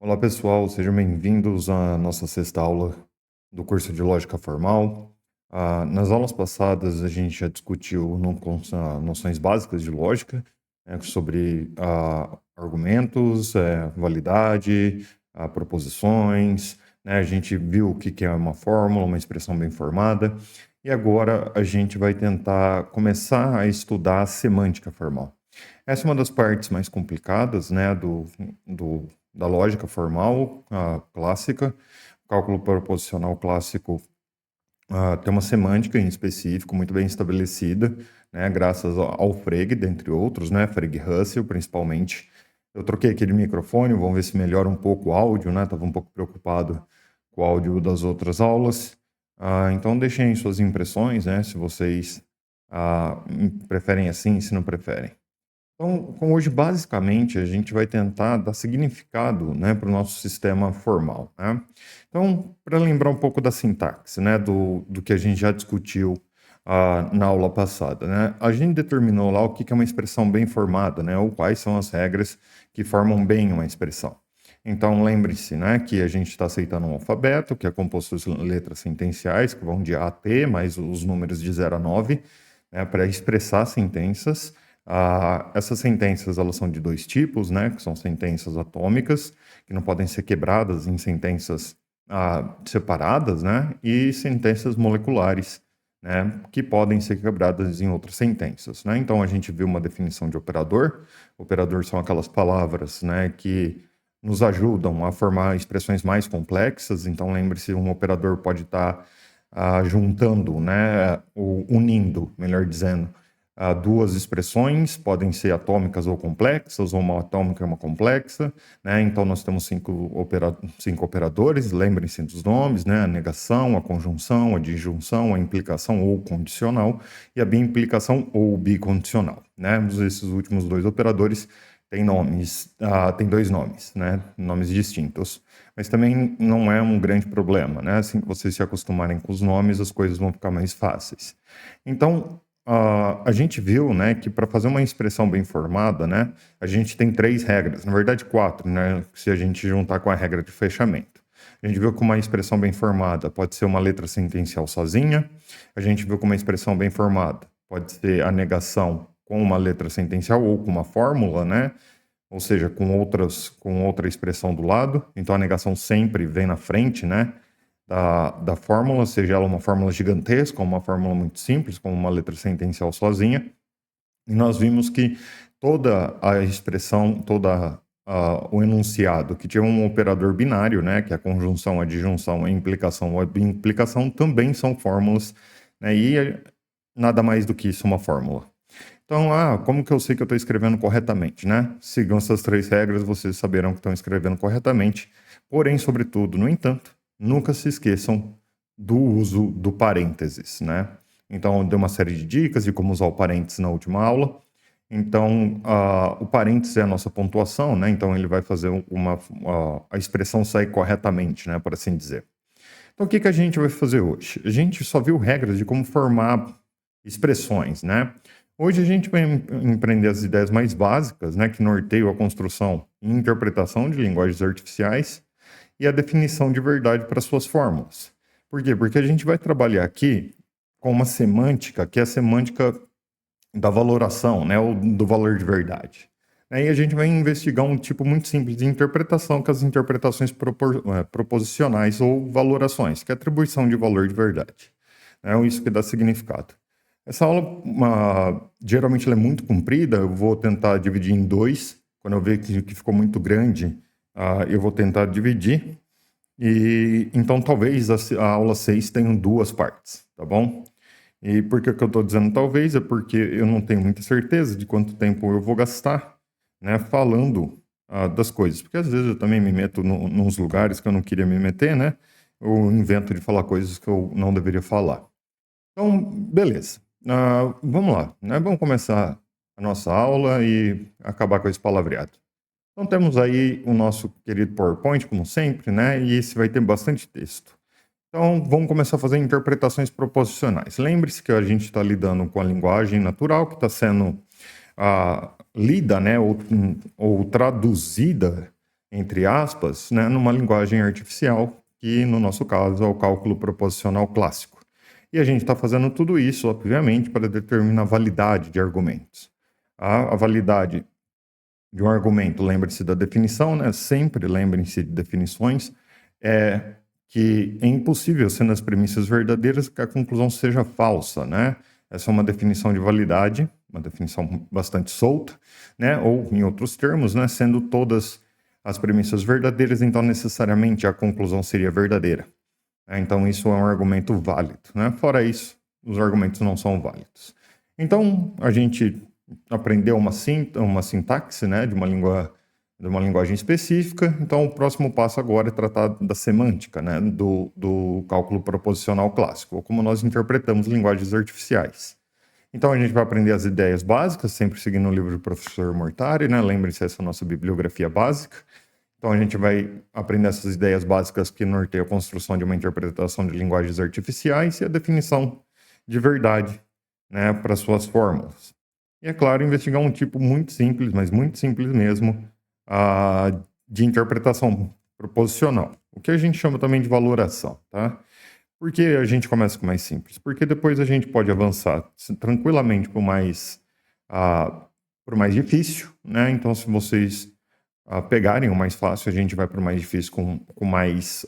Olá pessoal, sejam bem-vindos à nossa sexta aula do curso de Lógica Formal. Nas aulas passadas a gente já discutiu noções básicas de lógica, né, sobre argumentos, validade, proposições, né, a gente viu o que que é uma fórmula, uma expressão bem formada, e agora a gente vai tentar começar a estudar a semântica formal. Essa é uma das partes mais complicadas, né, da lógica formal, clássica. O cálculo proposicional clássico tem uma semântica em específico muito bem estabelecida, né, graças ao Frege, dentre outros, né, Frege Russell, principalmente. Eu troquei aqui de microfone, vamos ver se melhora um pouco o áudio, né, estava um pouco preocupado com o áudio das outras aulas. Então deixem suas impressões, né, se vocês preferem assim, se não preferem. Então, como hoje, basicamente, a gente vai tentar dar significado, né, para o nosso sistema formal, né? Então, para lembrar um pouco da sintaxe, né, do que a gente já discutiu na aula passada, né? A gente determinou lá o que que é uma expressão bem formada, né, ou quais são as regras que formam bem uma expressão. Então, lembre-se, né, que a gente está aceitando um alfabeto, que é composto de letras sentenciais, que vão de A a T, mais os números de 0 a 9, né, para expressar sentenças. Essas sentenças elas são de dois tipos, né, que são sentenças atômicas, que não podem ser quebradas em sentenças separadas, né, e sentenças moleculares, né, que podem ser quebradas em outras sentenças, né. Então a gente viu uma definição de operador. Operador são aquelas palavras, né, que nos ajudam a formar expressões mais complexas. Então lembre-se, um operador pode estar juntando, né, ou unindo, melhor dizendo, duas expressões, podem ser atômicas ou complexas, ou uma atômica e uma complexa, né? Então nós temos cinco operadores, lembrem-se dos nomes, né? A negação, a conjunção, a disjunção, a implicação ou condicional, e a biimplicação ou bicondicional, né? Esses últimos dois operadores têm nomes, têm dois nomes, né? Nomes distintos. Mas também não é um grande problema, né? Assim que vocês se acostumarem com os nomes, as coisas vão ficar mais fáceis. Então, a gente viu, né, que para fazer uma expressão bem formada, né, a gente tem três regras, na verdade quatro, né, se a gente juntar com a regra de fechamento. A gente viu que uma expressão bem formada pode ser uma letra sentencial sozinha. A gente viu que uma expressão bem formada pode ser a negação com uma letra sentencial ou com uma fórmula, né? Ou seja, com outra expressão do lado. Então a negação sempre vem na frente, né, da fórmula, seja ela uma fórmula gigantesca ou uma fórmula muito simples, como uma letra sentencial sozinha. E nós vimos que toda a expressão, o enunciado que tinha um operador binário, né, que é a conjunção, a disjunção, a implicação ou a implicação, também são fórmulas, né, e nada mais do que isso, uma fórmula. Então, como que eu sei que eu estou escrevendo corretamente, né? Sigam essas três regras, vocês saberão que estão escrevendo corretamente. Porém, sobretudo, no entanto, nunca se esqueçam do uso do parênteses, né? Então, eu dei uma série de dicas de como usar o parênteses na última aula. Então, o parênteses é a nossa pontuação, né? Então, ele vai fazer a expressão sair corretamente, né? Por assim dizer. Então, o que que a gente vai fazer hoje? A gente só viu regras de como formar expressões, né? Hoje a gente vai empreender as ideias mais básicas, né, que norteiam a construção e interpretação de linguagens artificiais e a definição de verdade para suas fórmulas. Por quê? Porque a gente vai trabalhar aqui com uma semântica que é a semântica da valoração, né, ou do valor de verdade. Aí a gente vai investigar um tipo muito simples de interpretação, que é as interpretações proposicionais ou valorações, que é a atribuição de valor de verdade. É isso que dá significado. Essa aula, geralmente ela é muito comprida, eu vou tentar dividir em dois. Quando eu ver que ficou muito grande, eu vou tentar dividir. E então talvez a aula 6 tenha duas partes, tá bom? E por que que eu estou dizendo talvez? É porque eu não tenho muita certeza de quanto tempo eu vou gastar, né, falando das coisas. Porque às vezes eu também me meto nos lugares que eu não queria me meter, né? Ou invento de falar coisas que eu não deveria falar. Então, beleza. Vamos lá, né? Vamos começar a nossa aula e acabar com esse palavreado. Então, temos aí o nosso querido PowerPoint, como sempre, né? E esse vai ter bastante texto. Então, vamos começar a fazer interpretações proposicionais. Lembre-se que a gente está lidando com a linguagem natural que está sendo lida, né? Ou traduzida entre aspas, né, numa linguagem artificial, que no nosso caso é o cálculo proposicional clássico. E a gente está fazendo tudo isso, obviamente, para determinar a validade de argumentos. A validade de um argumento, lembre-se da definição, né? Sempre lembrem-se de definições, é que é impossível, sendo as premissas verdadeiras, que a conclusão seja falsa, né? Essa é uma definição de validade, uma definição bastante solta, né? Ou, em outros termos, né? Sendo todas as premissas verdadeiras, então necessariamente a conclusão seria verdadeira. Então isso é um argumento válido, né? Fora isso, os argumentos não são válidos. Então a gente aprendeu uma sintaxe, né, de uma linguagem específica. Então o próximo passo agora é tratar da semântica, né, do cálculo proposicional clássico, ou como nós interpretamos linguagens artificiais. Então a gente vai aprender as ideias básicas, sempre seguindo o livro do professor Mortari, né? Lembre-se, essa é a nossa bibliografia básica. Então a gente vai aprender essas ideias básicas que norteiam a construção de uma interpretação de linguagens artificiais e a definição de verdade, né, para suas fórmulas. E, é claro, investigar um tipo muito simples, mas muito simples mesmo, de interpretação proposicional, o que a gente chama também de valoração, tá? Por que a gente começa com o mais simples? Porque depois a gente pode avançar tranquilamente para o mais difícil, né? Então, se vocês pegarem o mais fácil, a gente vai para o mais difícil com mais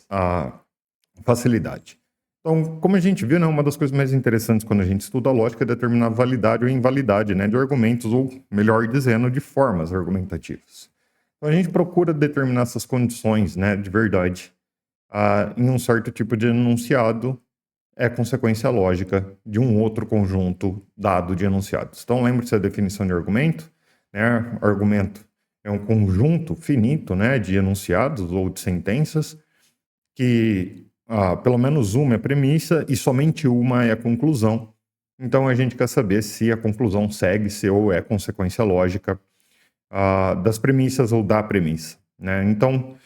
facilidade. Então, como a gente viu, né, uma das coisas mais interessantes quando a gente estuda a lógica é determinar a validade ou invalidade, né, de argumentos, ou melhor dizendo, de formas argumentativas. Então, a gente procura determinar essas condições, né, de verdade em um certo tipo de enunciado é consequência lógica de um outro conjunto dado de enunciados. Então, lembre-se da definição de argumento, né? Argumento é um conjunto finito, né, de enunciados ou de sentenças que pelo menos uma é premissa e somente uma é a conclusão. Então a gente quer saber se a conclusão segue-se ou é consequência lógica das premissas ou da premissa, né? Então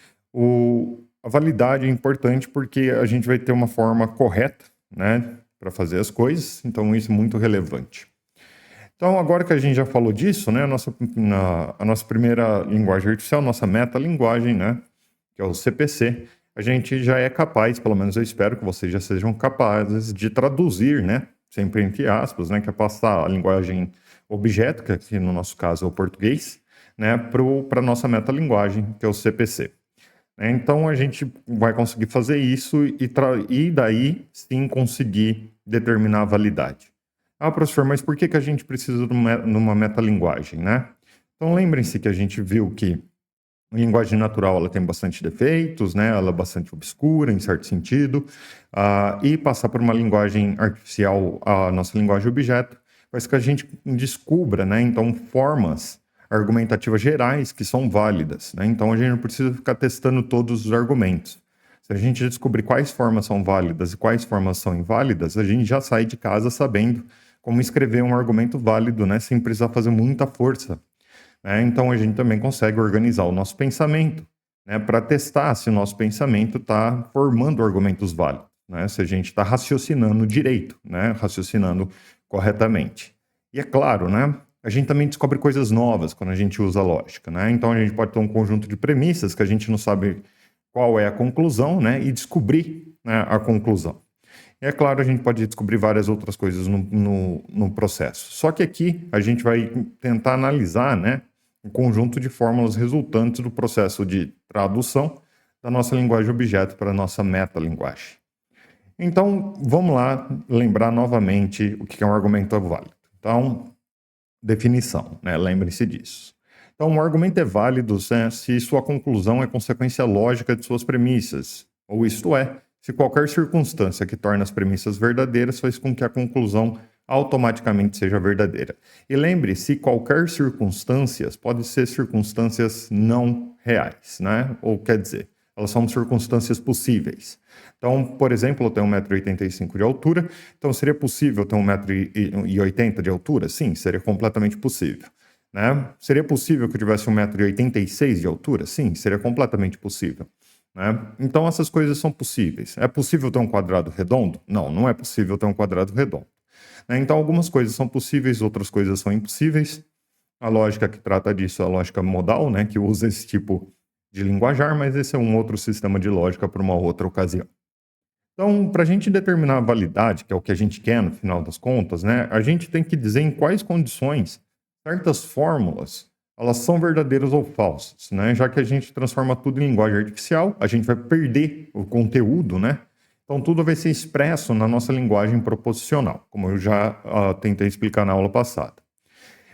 a validade é importante porque a gente vai ter uma forma correta, né, para fazer as coisas. Então isso é muito relevante. Então, agora que a gente já falou disso, né, a nossa primeira linguagem artificial, nossa metalinguagem, né, que é o CPC, a gente já é capaz, pelo menos eu espero que vocês já sejam capazes de traduzir, né, sempre entre aspas, né, que é passar a linguagem objeto, que aqui no nosso caso é o português, né, para a nossa metalinguagem, que é o CPC. Então, a gente vai conseguir fazer isso e daí sim conseguir determinar a validade. Professor, mas por que a gente precisa de uma metalinguagem, né? Então, lembrem-se que a gente viu que a linguagem natural ela tem bastante defeitos, né? Ela é bastante obscura, em certo sentido, e passar por uma linguagem artificial, a nossa linguagem objeto, faz que a gente descubra, né? Então, formas argumentativas gerais que são válidas, né? Então, a gente não precisa ficar testando todos os argumentos. Se a gente descobrir quais formas são válidas e quais formas são inválidas, a gente já sai de casa sabendo como escrever um argumento válido, né, sem precisar fazer muita força, né? Então a gente também consegue organizar o nosso pensamento, né, para testar se o nosso pensamento está formando argumentos válidos, né, se a gente está raciocinando direito, né, raciocinando corretamente. E é claro, né, a gente também descobre coisas novas quando a gente usa a lógica, né? Então a gente pode ter um conjunto de premissas que a gente não sabe qual é a conclusão, né, e descobrir, né, a conclusão. E é claro, a gente pode descobrir várias outras coisas no processo. Só que aqui a gente vai tentar analisar, né, um conjunto de fórmulas resultantes do processo de tradução da nossa linguagem objeto para a nossa metalinguagem. Então, vamos lá lembrar novamente o que é um argumento válido. Então, definição, né? Lembre-se disso. Então, um argumento é válido, né, se sua conclusão é consequência lógica de suas premissas, ou isto é, se qualquer circunstância que torna as premissas verdadeiras faz com que a conclusão automaticamente seja verdadeira. E lembre-se, qualquer circunstâncias pode ser circunstâncias não reais, né? Ou quer dizer, elas são circunstâncias possíveis. Então, por exemplo, eu tenho 1,85 m de altura, então seria possível ter 1,80 m de altura? Sim, seria completamente possível. Né? Seria possível que eu tivesse 1,86 m de altura? Sim, seria completamente possível. Né? Então, essas coisas são possíveis. É possível ter um quadrado redondo? Não, não é possível ter um quadrado redondo. Né? Então, algumas coisas são possíveis, outras coisas são impossíveis. A lógica que trata disso é a lógica modal, né, que usa esse tipo de linguajar, mas esse é um outro sistema de lógica para uma outra ocasião. Então, para a gente determinar a validade, que é o que a gente quer no final das contas, né, a gente tem que dizer em quais condições certas fórmulas elas são verdadeiras ou falsas, né? Já que a gente transforma tudo em linguagem artificial, a gente vai perder o conteúdo, né? Então, tudo vai ser expresso na nossa linguagem proposicional, como eu já tentei explicar na aula passada.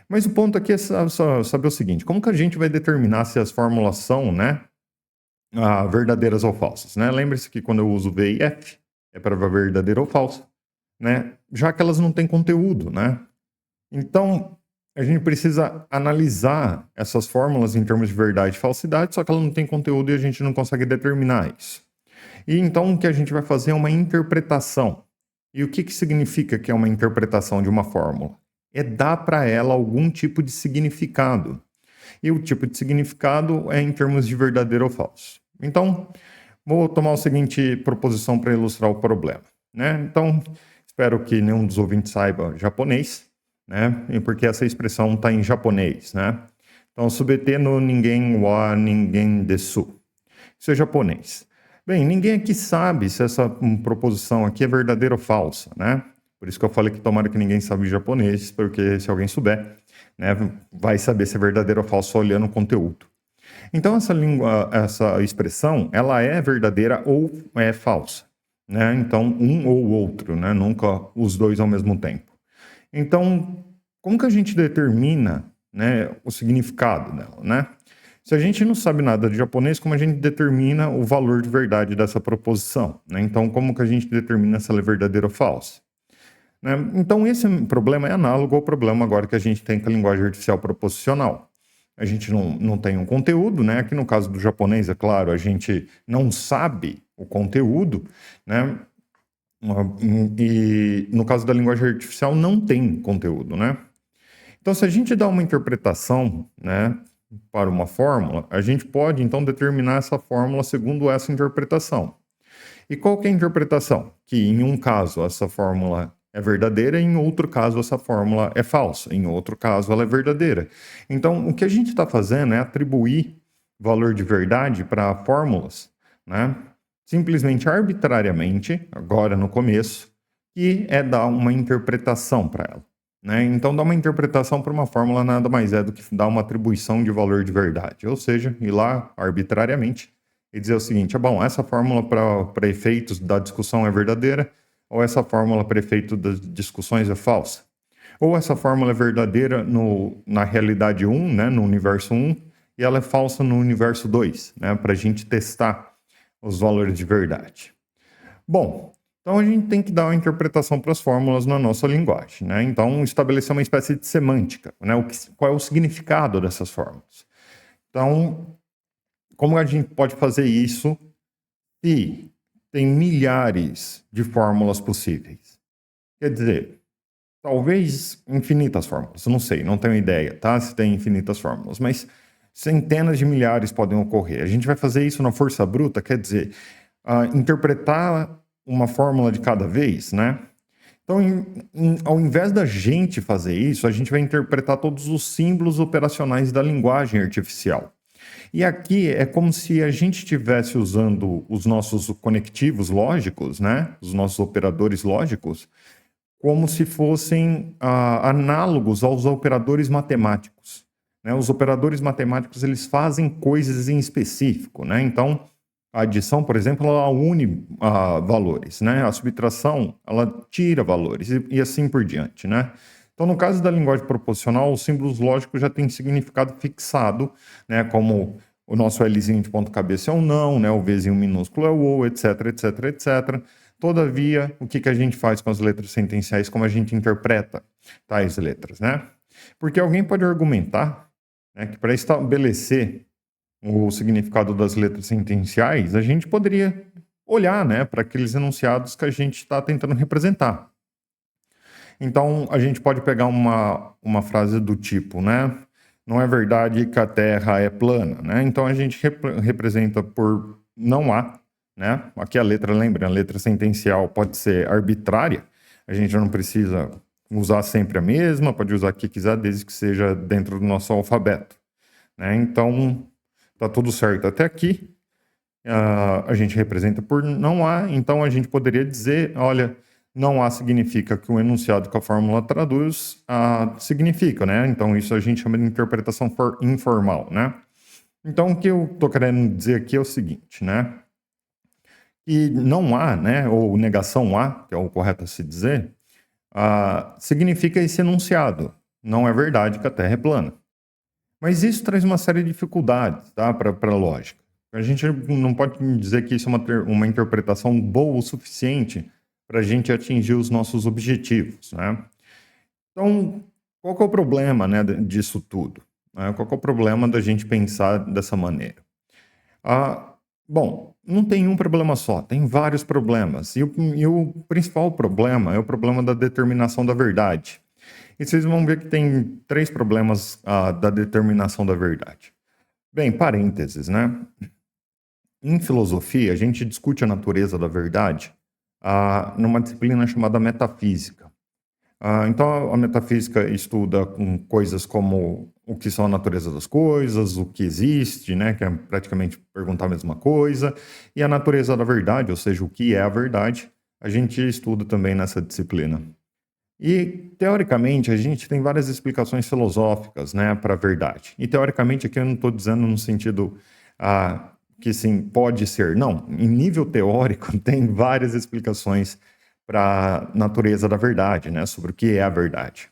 Mas o ponto aqui é saber o seguinte: como que a gente vai determinar se as fórmulas são, né, verdadeiras ou falsas, né? Lembre-se que quando eu uso V e F, é para verdadeira ou falsa, né? Já que elas não têm conteúdo, né? Então, a gente precisa analisar essas fórmulas em termos de verdade e falsidade, só que ela não tem conteúdo e a gente não consegue determinar isso. E então o que a gente vai fazer é uma interpretação. E o que significa que é uma interpretação de uma fórmula? É dar para ela algum tipo de significado. E o tipo de significado é em termos de verdadeiro ou falso. Então, vou tomar a seguinte proposição para ilustrar o problema, né? Então, espero que nenhum dos ouvintes saiba japonês, né? E porque essa expressão está em japonês, né? Então, subete no ninguém wa ninguém desu. Isso é japonês. Bem, ninguém aqui sabe se essa proposição aqui é verdadeira ou falsa, né? Por isso que eu falei que tomara que ninguém sabe japonês, porque se alguém souber, né, vai saber se é verdadeiro ou falso só olhando o conteúdo. Então essa expressão, ela é verdadeira ou é falsa, né? Então um ou outro, né? Nunca os dois ao mesmo tempo. Então, como que a gente determina, né, o significado dela, né? Se a gente não sabe nada de japonês, como a gente determina o valor de verdade dessa proposição, né? Então, como que a gente determina se ela é verdadeira ou falsa? Né? Então, esse problema é análogo ao problema agora que a gente tem com a linguagem artificial proposicional. A gente não tem um conteúdo, né? Aqui no caso do japonês, é claro, a gente não sabe o conteúdo, né? E no caso da linguagem artificial, não tem conteúdo, né? Então, se a gente dá uma interpretação, né, para uma fórmula, a gente pode, então, determinar essa fórmula segundo essa interpretação. E qual que é a interpretação? Que em um caso essa fórmula é verdadeira, em outro caso essa fórmula é falsa, em outro caso ela é verdadeira. Então, o que a gente está fazendo é atribuir valor de verdade para fórmulas, né? Simplesmente arbitrariamente, agora no começo, que é dar uma interpretação para ela, né? Então, dar uma interpretação para uma fórmula nada mais é do que dar uma atribuição de valor de verdade, ou seja, ir lá arbitrariamente e dizer o seguinte: bom, essa fórmula para efeitos da discussão é verdadeira, ou essa fórmula para efeito das discussões é falsa. Ou essa fórmula é verdadeira na realidade 1, né, no universo 1, e ela é falsa no universo 2, né, para a gente testar os valores de verdade. Bom, então a gente tem que dar uma interpretação para as fórmulas na nossa linguagem, né? Então, estabelecer uma espécie de semântica, né? Qual é o significado dessas fórmulas? Então, como a gente pode fazer isso se tem milhares de fórmulas possíveis? Quer dizer, talvez infinitas fórmulas, não sei, não tenho ideia, tá? Se tem infinitas fórmulas, mas centenas de milhares podem ocorrer. A gente vai fazer isso na força bruta, quer dizer, interpretar uma fórmula de cada vez, né? Então, ao invés da gente fazer isso, a gente vai interpretar todos os símbolos operacionais da linguagem artificial. E aqui é como se a gente estivesse usando os nossos conectivos lógicos, né? Os nossos operadores lógicos, como se fossem análogos aos operadores matemáticos, né? Os operadores matemáticos, eles fazem coisas em específico, né? Então, a adição, por exemplo, ela une valores, né? A subtração, ela tira valores e assim por diante, né? Então, no caso da linguagem proposicional, os símbolos lógicos já têm significado fixado, né? Como o nosso Lzinho de ponta cabeça é um não, né? O Vzinho minúsculo é o ou, etc, etc, etc. Todavia, o que a gente faz com as letras sentenciais, como a gente interpreta tais letras, né? Porque alguém pode argumentar, né, que para estabelecer o significado das letras sentenciais, a gente poderia olhar, né, para aqueles enunciados que a gente está tentando representar. Então, a gente pode pegar uma frase do tipo, né? Não é verdade que a Terra é plana, né? Então, a gente representa por não há, né? Aqui a letra, lembra, a letra sentencial pode ser arbitrária, a gente não precisa usar sempre a mesma, pode usar o que quiser, desde que seja dentro do nosso alfabeto, né? Então, Tá tudo certo até aqui. A gente representa por não há, então a gente poderia dizer, olha, não há significa que o enunciado que a fórmula traduz significa, né? Então isso a gente chama de interpretação informal, né? Então o que eu estou querendo dizer aqui é o seguinte, né? E não há, né? Ou negação há, que é o correto a se dizer, significa esse enunciado. Não é verdade que a Terra é plana. Mas isso traz uma série de dificuldades, tá, para a lógica. A gente não pode dizer que isso é uma interpretação boa o suficiente para a gente atingir os nossos objetivos, né? Então, qual que é o problema, né, disso tudo? Né? Qual que é o problema da gente pensar dessa maneira? Ah, bom, não tem um problema só, tem vários problemas. E o principal problema é o problema da determinação da verdade. E vocês vão ver que tem três problemas da determinação da verdade. Bem, parênteses, né? Em filosofia, a gente discute a natureza da verdade numa disciplina chamada metafísica. Então, a metafísica estuda com coisas como o que são a natureza das coisas, o que existe, né, que é praticamente perguntar a mesma coisa, e a natureza da verdade, ou seja, o que é a verdade, a gente estuda também nessa disciplina. E, teoricamente, a gente tem várias explicações filosóficas, né, para a verdade. E, teoricamente, aqui eu não estou dizendo no sentido que, sim, pode ser. Não, em nível teórico, tem várias explicações para a natureza da verdade, né, sobre o que é a verdade.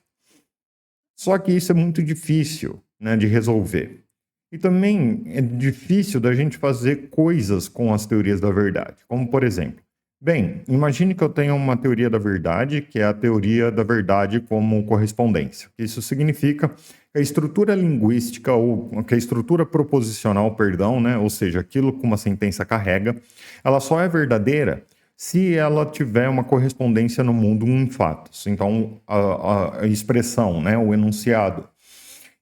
Só que isso é muito difícil, né, de resolver. E também é difícil da gente fazer coisas com as teorias da verdade. Como, por exemplo, bem, imagine que eu tenha uma teoria da verdade, que é a teoria da verdade como correspondência. Isso significa que a estrutura linguística, ou que a estrutura proposicional, perdão, né, ou seja, aquilo que uma sentença carrega, ela só é verdadeira se ela tiver uma correspondência no mundo em fatos. Então, a expressão, né, o enunciado,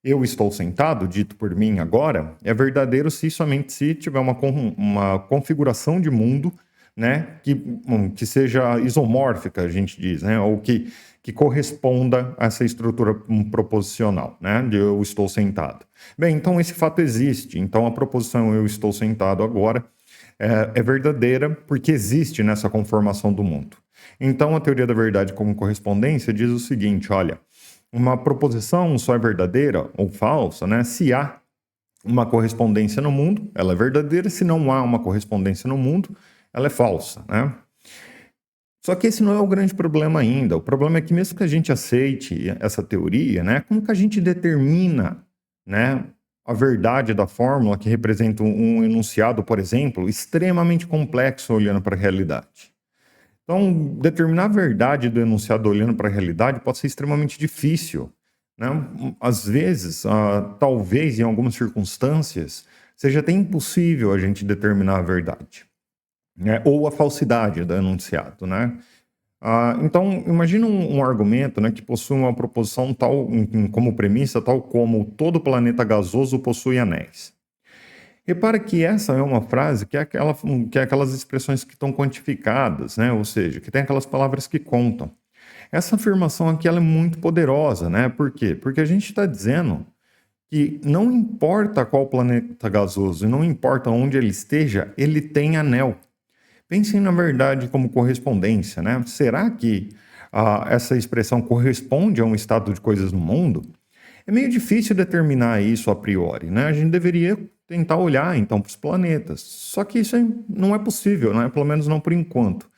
eu estou sentado, dito por mim agora, é verdadeiro se somente se tiver uma configuração de mundo, né, que seja isomórfica, a gente diz, né, ou que corresponda a essa estrutura proposicional, né, de eu estou sentado. Bem, então esse fato existe, então a proposição eu estou sentado agora é verdadeira porque existe nessa conformação do mundo. Então, a teoria da verdade como correspondência diz o seguinte: olha, uma proposição só é verdadeira ou falsa, né, se há uma correspondência no mundo, ela é verdadeira, se não há uma correspondência no mundo, ela é falsa, né? Só que esse não é o grande problema ainda. O problema é que mesmo que a gente aceite essa teoria, né, como que a gente determina, né, a verdade da fórmula que representa um enunciado, por exemplo, extremamente complexo olhando para a realidade? Então, determinar a verdade do enunciado olhando para a realidade pode ser extremamente difícil, né? Às vezes, talvez em algumas circunstâncias, seja até impossível a gente determinar a verdade, né? Ou a falsidade do enunciado, né? Então, imagina um argumento, né, que possui uma proposição tal, como premissa, tal como todo planeta gasoso possui anéis. Repara que essa é uma frase que é aquelas expressões que estão quantificadas, né? Ou seja, que tem aquelas palavras que contam. Essa afirmação aqui ela é muito poderosa, né? Por quê? Porque a gente está dizendo que não importa qual planeta gasoso e não importa onde ele esteja, ele tem anel. Pensem na verdade como correspondência, né? Será que essa expressão corresponde a um estado de coisas no mundo? É meio difícil determinar isso a priori, né? A gente deveria tentar olhar então para os planetas. Só que isso não é possível, né? Pelo menos não por enquanto.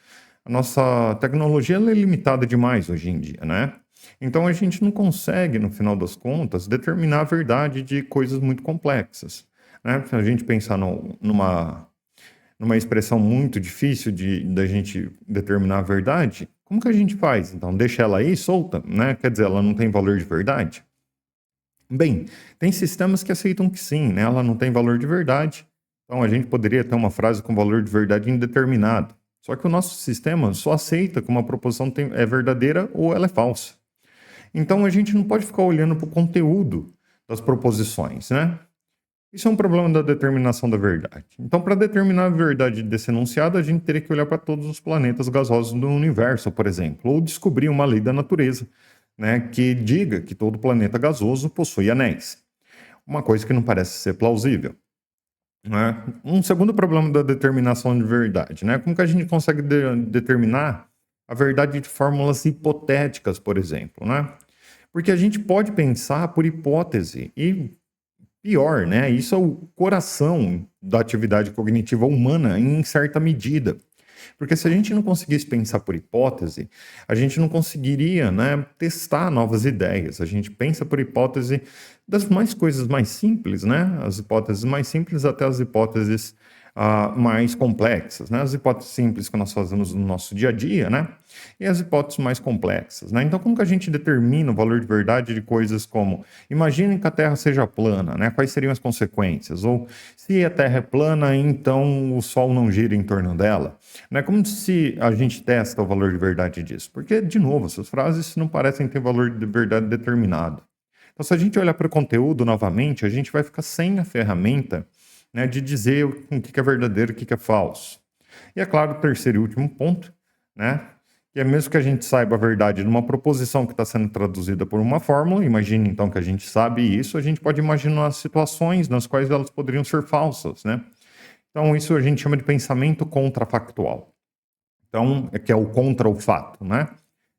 A nossa tecnologia ela é limitada demais hoje em dia, né? Então a gente não consegue, no final das contas, determinar a verdade de coisas muito complexas, né? Se a gente pensar numa expressão muito difícil da gente determinar a verdade, como que a gente faz? Então, deixa ela aí solta, né? Quer dizer, ela não tem valor de verdade? Bem, tem sistemas que aceitam que sim, né? Ela não tem valor de verdade. Então, a gente poderia ter uma frase com valor de verdade indeterminado. Só que o nosso sistema só aceita que uma proposição é verdadeira ou ela é falsa. Então, a gente não pode ficar olhando para o conteúdo das proposições, né? Isso é um problema da determinação da verdade. Então, para determinar a verdade desse enunciado, a gente teria que olhar para todos os planetas gasosos do universo, por exemplo, ou descobrir uma lei da natureza, né, que diga que todo planeta gasoso possui anéis. Uma coisa que não parece ser plausível. né? Um segundo problema da determinação de verdade, né? Como que a gente consegue determinar a verdade de fórmulas hipotéticas, por exemplo, né? Porque a gente pode pensar por hipótese e pior, né? Isso é o coração da atividade cognitiva humana em certa medida. Porque se a gente não conseguisse pensar por hipótese, a gente não conseguiria, né, testar novas ideias. A gente pensa por hipótese das mais coisas mais simples, né? As hipóteses mais simples até as hipóteses mais complexas, né? As hipóteses simples que nós fazemos no nosso dia a dia, né? E as hipóteses mais complexas, né? Então, como que a gente determina o valor de verdade de coisas como, imaginem que a Terra seja plana, né? Quais seriam as consequências? Ou, se a Terra é plana, então o Sol não gira em torno dela. Não é como se a gente testa o valor de verdade disso, porque, de novo, essas frases não parecem ter valor de verdade determinado. Então, se a gente olhar para o conteúdo novamente, a gente vai ficar sem a ferramenta, né, de dizer o que é verdadeiro e o que é falso. E é claro, o terceiro e último ponto, né, que é mesmo que a gente saiba a verdade numa proposição que está sendo traduzida por uma fórmula, imagine então que a gente sabe isso, a gente pode imaginar situações nas quais elas poderiam ser falsas, né? Então, isso a gente chama de pensamento contrafactual. Então, que é o contra o fato, né?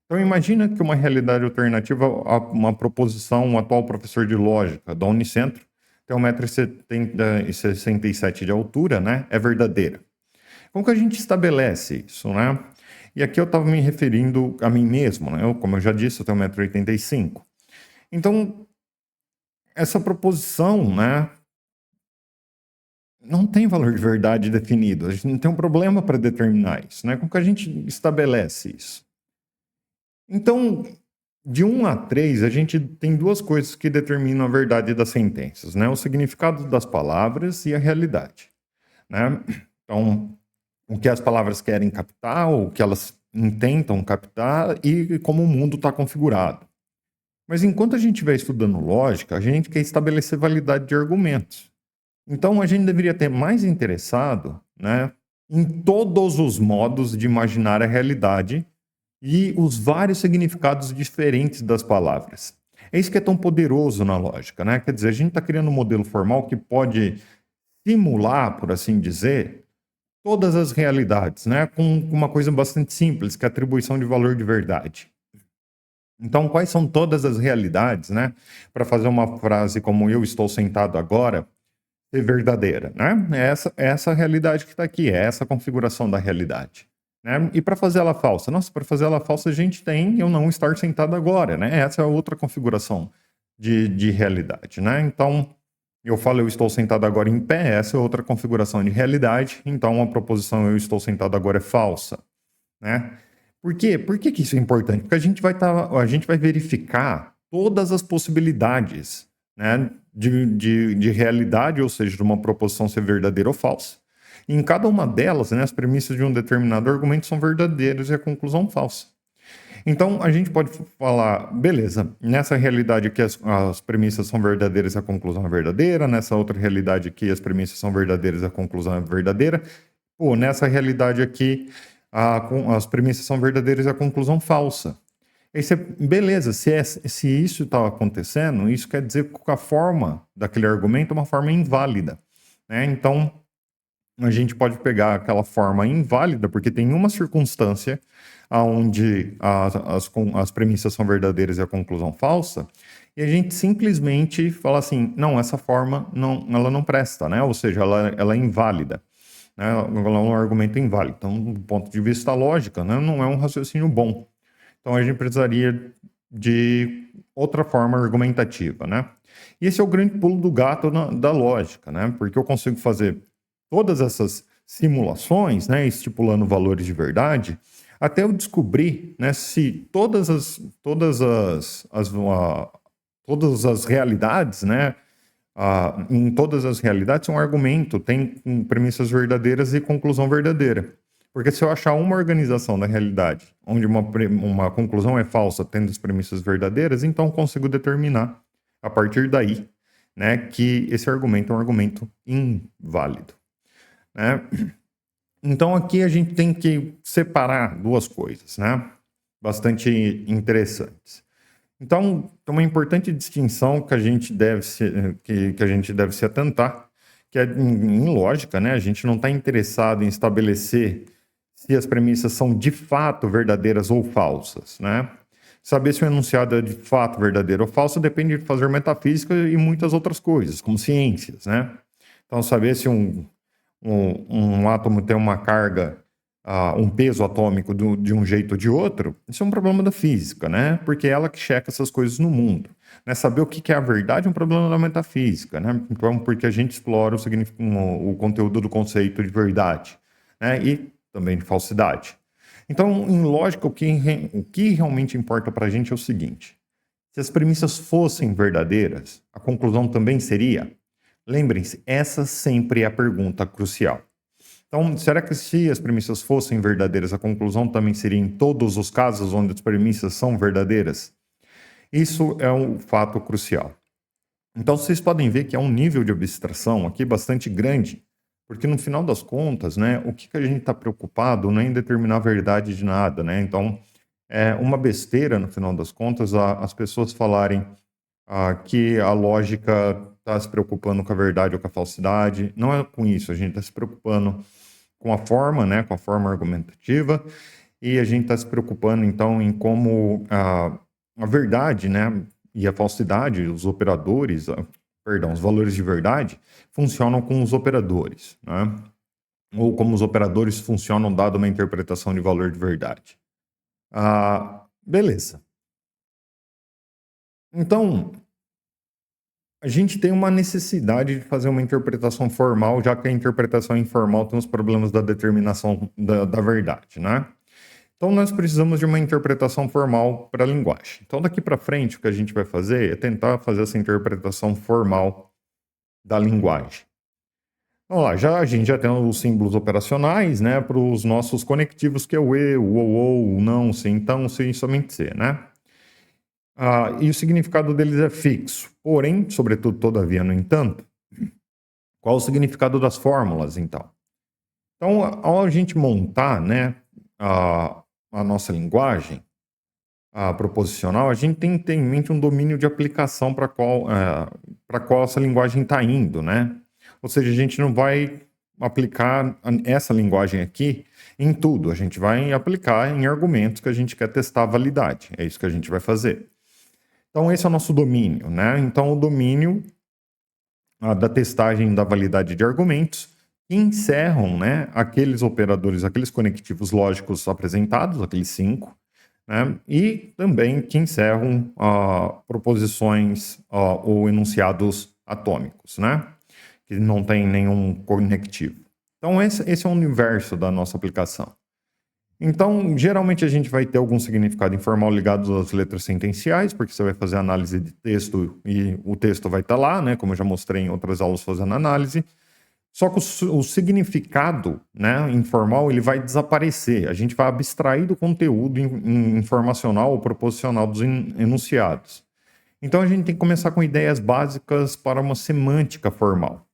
Então, imagina que uma realidade alternativa a uma proposição, um atual professor de lógica da Unicentro, tem 1,67 m de altura, né? É verdadeira. Como que a gente estabelece isso, né? E aqui eu estava me referindo a mim mesmo, né? Como eu já disse, eu tenho 1,85 m. Então, essa proposição, né, não tem valor de verdade definido. A gente não tem um problema para determinar isso, né? Como que a gente estabelece isso? Então, de 1 a 3, a gente tem duas coisas que determinam a verdade das sentenças, né? O significado das palavras e a realidade, né? Então, o que as palavras querem captar, o que elas intentam captar e como o mundo está configurado. Mas enquanto a gente estiver estudando lógica, a gente quer estabelecer validade de argumentos. Então, a gente deveria ter mais interessado, né, em todos os modos de imaginar a realidade e os vários significados diferentes das palavras. É isso que é tão poderoso na lógica, né? Quer dizer, a gente está criando um modelo formal que pode simular, por assim dizer, todas as realidades, né? Com uma coisa bastante simples, que é a atribuição de valor de verdade. Então, quais são todas as realidades, né? Para fazer uma frase como eu estou sentado agora ser verdadeira, né? É essa realidade que está aqui, é essa configuração da realidade. Né? E para fazer ela falsa? Nossa, para fazer ela falsa a gente tem eu não estar sentado agora, né? Essa é outra configuração de realidade, né? Então, eu falo eu estou sentado agora em pé, essa é outra configuração de realidade, então a proposição eu estou sentado agora é falsa, né? Por quê? Por que que isso é importante? Porque a gente vai verificar todas as possibilidades, né, de realidade, ou seja, de uma proposição ser verdadeira ou falsa. E em cada uma delas, né, as premissas de um determinado argumento são verdadeiras e a conclusão falsa. Então, a gente pode falar, beleza, nessa realidade aqui as premissas são verdadeiras e a conclusão é verdadeira, nessa outra realidade aqui as premissas são verdadeiras e a conclusão é verdadeira. Pô, nessa realidade aqui as premissas são verdadeiras e a conclusão falsa. Aí você, beleza, se isso está acontecendo, isso quer dizer que a forma daquele argumento é uma forma inválida, né? Então, a gente pode pegar aquela forma inválida, porque tem uma circunstância onde as premissas são verdadeiras e a conclusão falsa, e a gente simplesmente fala assim, não, essa forma não, ela não presta, né? Ou seja, ela é inválida, né? Ela é um argumento inválido. Então, do ponto de vista lógico, né, não é um raciocínio bom. Então, a gente precisaria de outra forma argumentativa, né? E esse é o grande pulo do gato da lógica, né? Porque eu consigo fazer todas essas simulações, né, estipulando valores de verdade, até eu descobrir, né, se todas as realidades, né, em todas as realidades, um argumento tem premissas verdadeiras e conclusão verdadeira. Porque se eu achar uma organização da realidade onde uma conclusão é falsa tendo as premissas verdadeiras, então eu consigo determinar, a partir daí, né, que esse argumento é um argumento inválido, né? Então aqui a gente tem que separar duas coisas, né? Bastante interessantes. Então, tem uma importante distinção que a gente deve se atentar, que em lógica, né, a gente não está interessado em estabelecer se as premissas são de fato verdadeiras ou falsas, né? Saber se o enunciado é de fato verdadeiro ou falso depende de fazer metafísica e muitas outras coisas, como ciências, né? Então, saber se um átomo tem uma carga, um peso atômico de um jeito ou de outro, isso é um problema da física, né? Porque é ela que checa essas coisas no mundo. Né? Saber o que é a verdade é um problema da metafísica, né? Então, porque a gente explora o conteúdo do conceito de verdade, né? E também de falsidade. Então, em lógica, o que realmente importa para a gente é o seguinte: se as premissas fossem verdadeiras, a conclusão também seria? Lembrem-se, essa sempre é a pergunta crucial. Então, será que se as premissas fossem verdadeiras, a conclusão também seria em todos os casos onde as premissas são verdadeiras? Isso é um fato crucial. Então, vocês podem ver que há um nível de abstração aqui bastante grande, porque no final das contas, né, o que a gente está preocupado não é em determinar a verdade de nada, né? Então, é uma besteira, no final das contas, as pessoas falarem que a lógica está se preocupando com a verdade ou com a falsidade. Não é com isso, a gente está se preocupando com a forma, né, com a forma argumentativa, e a gente está se preocupando, então, em como a verdade, né, e a falsidade, os operadores, perdão, os valores de verdade, funcionam com os operadores, né? Ou como os operadores funcionam dado uma interpretação de valor de verdade. Beleza. Então, a gente tem uma necessidade de fazer uma interpretação formal, já que a interpretação informal tem os problemas da determinação da verdade, né? Então, nós precisamos de uma interpretação formal para a linguagem. Então, daqui para frente, o que a gente vai fazer é tentar fazer essa interpretação formal da linguagem. Vamos lá, a gente já tem os símbolos operacionais, né, para os nossos conectivos, que é o e, o ou, o não, se, então, se, somente se, né? E o significado deles é fixo. Porém, sobretudo, todavia, no entanto, qual o significado das fórmulas, então? Então, ao a gente montar, né, a nossa linguagem proposicional, a gente tem que ter em mente um domínio de aplicação para qual essa linguagem está indo, né? Ou seja, a gente não vai aplicar essa linguagem aqui em tudo, a gente vai aplicar em argumentos que a gente quer testar a validade, é isso que a gente vai fazer. Então, esse é o nosso domínio, né? Então, o domínio da testagem da validade de argumentos que encerram, né, aqueles operadores, aqueles conectivos lógicos apresentados, aqueles 5, né, e também que encerram proposições ou enunciados atômicos, né, que não tem nenhum conectivo. Então, esse é o universo da nossa aplicação. Então, geralmente a gente vai ter algum significado informal ligado às letras sentenciais, porque você vai fazer análise de texto e o texto vai estar lá, né, como eu já mostrei em outras aulas fazendo análise. Só que o significado, né, informal, ele vai desaparecer. A gente vai abstrair do conteúdo informacional ou proposicional dos enunciados. Então, a gente tem que começar com ideias básicas para uma semântica formal.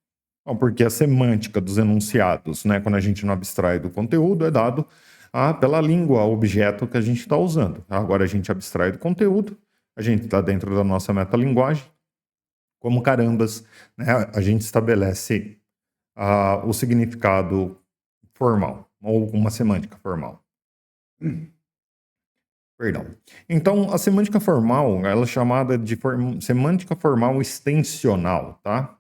Bom, porque a semântica dos enunciados, né, quando a gente não abstrai do conteúdo, é dado pela língua objeto que a gente está usando. Agora a gente abstrai do conteúdo, a gente está dentro da nossa metalinguagem. Como carambas, né, a gente estabelece o significado formal, ou uma semântica formal. Perdão. Então, a semântica formal, ela é chamada de semântica formal extensional, tá?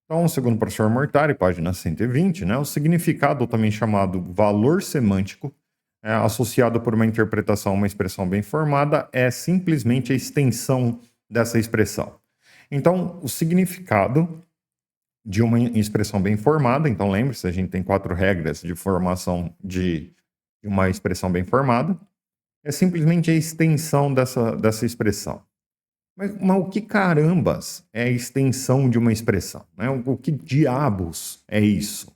Então, segundo o professor Mortari, página 120, né, o significado, também chamado valor semântico, associado por uma interpretação a uma expressão bem formada, é simplesmente a extensão dessa expressão. Então, o significado de uma expressão bem formada, então lembre-se, a gente tem 4 regras de formação de uma expressão bem formada, é simplesmente a extensão dessa expressão. Mas o que carambas é a extensão de uma expressão? Né? O que diabos é isso?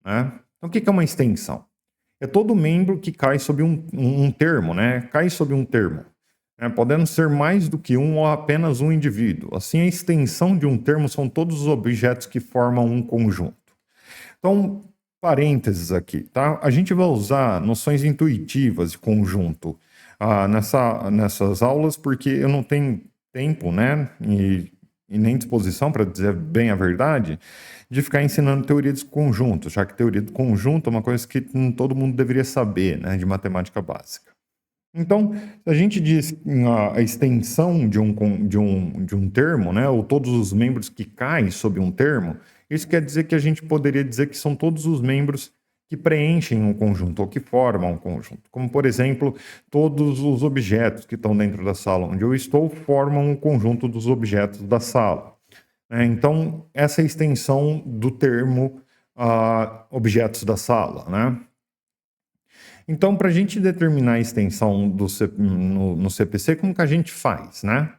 Né? Então, o que é uma extensão? É todo membro que cai sob um termo, né? Cai sob um termo, né? Podendo ser mais do que um ou apenas um indivíduo. Assim, a extensão de um termo são todos os objetos que formam um conjunto. Então, parênteses aqui, tá? A gente vai usar noções intuitivas de conjunto nessas aulas, porque eu não tenho tempo, né? E e nem disposição, para dizer bem a verdade, de ficar ensinando teoria de conjunto, já que teoria do conjunto é uma coisa que todo mundo deveria saber, né, de matemática básica. Então, se a gente diz a extensão de um termo, né, ou todos os membros que caem sob um termo, isso quer dizer que a gente poderia dizer que são todos os membros que preenchem um conjunto ou que formam um conjunto. Como, por exemplo, todos os objetos que estão dentro da sala onde eu estou formam um conjunto dos objetos da sala. Então, essa é a extensão do termo objetos da sala, né? Então, para a gente determinar a extensão no CPC, como que a gente faz, né?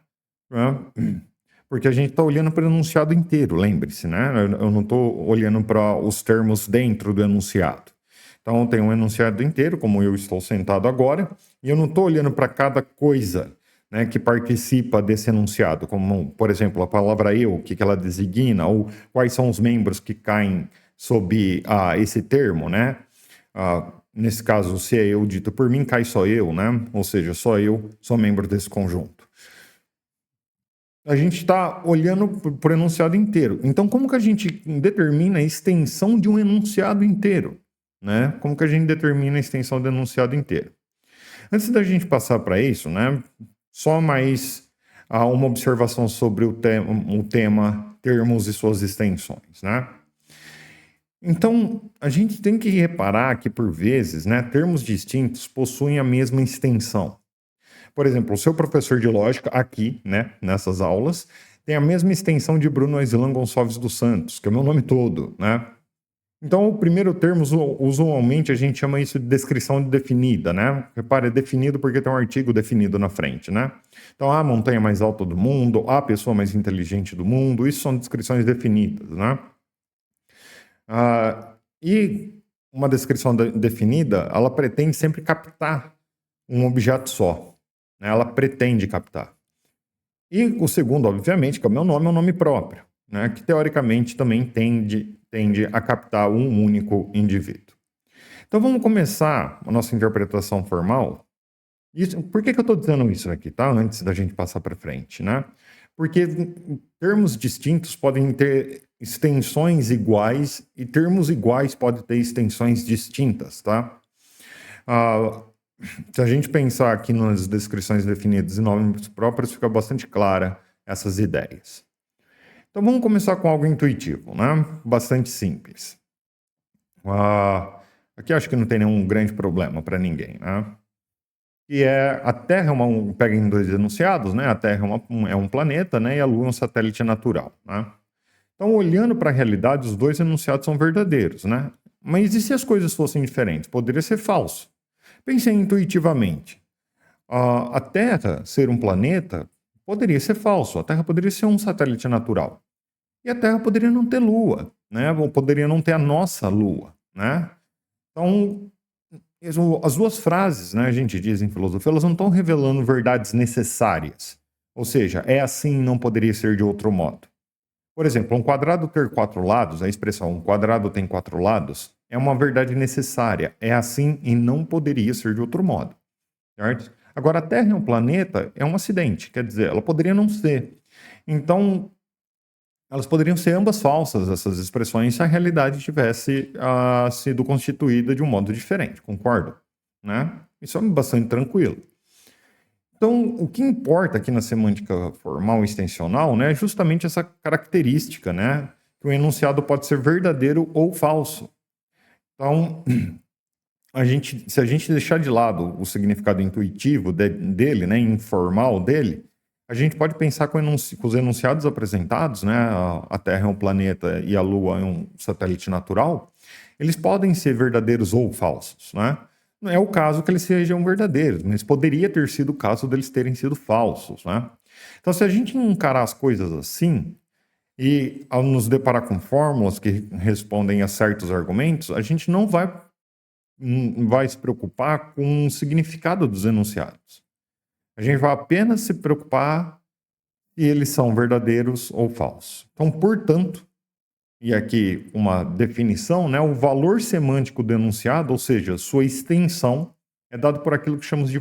Porque a gente está olhando para o enunciado inteiro, lembre-se, né? Eu não estou olhando para os termos dentro do enunciado. Então, tem um enunciado inteiro, como eu estou sentado agora, e eu não estou olhando para cada coisa, né, que participa desse enunciado, como, por exemplo, a palavra eu, o que ela designa, ou quais são os membros que caem sob esse termo, né? Nesse caso, se é eu dito por mim, cai só eu, né? Ou seja, só eu sou membro desse conjunto. A gente está olhando para o enunciado inteiro. Então, como que a gente determina a extensão de um enunciado inteiro? Né? Como que a gente determina a extensão do enunciado inteiro? Antes da gente passar para isso, né, só mais uma observação sobre o tema termos e suas extensões, né? Então, a gente tem que reparar que, por vezes, né, termos distintos possuem a mesma extensão. Por exemplo, o seu professor de lógica, aqui, né, nessas aulas, tem a mesma extensão de Bruno Aislan Gonçalves dos Santos, que é o meu nome todo, né? Então, o primeiro termo, usualmente, a gente chama isso de descrição definida, né? Repare, é definido porque tem um artigo definido na frente, né? Então, a montanha mais alta do mundo, a pessoa mais inteligente do mundo, isso são descrições definidas, né? E uma descrição definida, ela pretende sempre captar um objeto só, né? Ela pretende captar. E o segundo, obviamente, que é o meu nome, é um nome próprio, né? Que teoricamente também tende a captar um único indivíduo. Então vamos começar a nossa interpretação formal. Por que eu estou dizendo isso aqui, tá? Antes da gente passar para frente, né? Porque termos distintos podem ter extensões iguais e termos iguais podem ter extensões distintas, tá? Se a gente pensar aqui nas descrições definidas e nomes próprios, fica bastante clara essas ideias. Então vamos começar com algo intuitivo, né? Bastante simples. Aqui acho que não tem nenhum grande problema para ninguém, né? Que é a Terra pega em dois enunciados, né? A Terra é um planeta, né? E a Lua é um satélite natural, né? Então, olhando para a realidade, os dois enunciados são verdadeiros, né? Mas e se as coisas fossem diferentes? Poderia ser falso. Pensem intuitivamente. A Terra ser um planeta poderia ser falso. A Terra poderia ser um satélite natural. E a Terra poderia não ter Lua, né? Ou poderia não ter a nossa Lua, né? Então, as duas frases, né, a gente diz em filosofia, elas não estão revelando verdades necessárias. Ou seja, é assim, não poderia ser de outro modo. Por exemplo, um quadrado ter quatro lados, a expressão um quadrado tem quatro lados, é uma verdade necessária. É assim e não poderia ser de outro modo. Certo? Agora, a Terra é um planeta, é um acidente, quer dizer, ela poderia não ser. Então, elas poderiam ser ambas falsas, essas expressões, se a realidade tivesse sido constituída de um modo diferente, concordo? Né? Isso é bastante tranquilo. Então, o que importa aqui na semântica formal e extensional, né, é justamente essa característica, né, que o enunciado pode ser verdadeiro ou falso. Então, se a gente deixar de lado o significado intuitivo dele, né, informal dele, a gente pode pensar com os enunciados apresentados, né, a Terra é um planeta e a Lua é um satélite natural, eles podem ser verdadeiros ou falsos, né? Não é o caso que eles sejam verdadeiros, mas poderia ter sido o caso deles terem sido falsos, né? Então, se a gente encarar as coisas assim, e ao nos deparar com fórmulas que respondem a certos argumentos, a gente não vai se preocupar com o significado dos enunciados. A gente vai apenas se preocupar se eles são verdadeiros ou falsos. Então, portanto, e aqui uma definição, né, o valor semântico do enunciado, ou seja, sua extensão, é dado por aquilo que chamamos de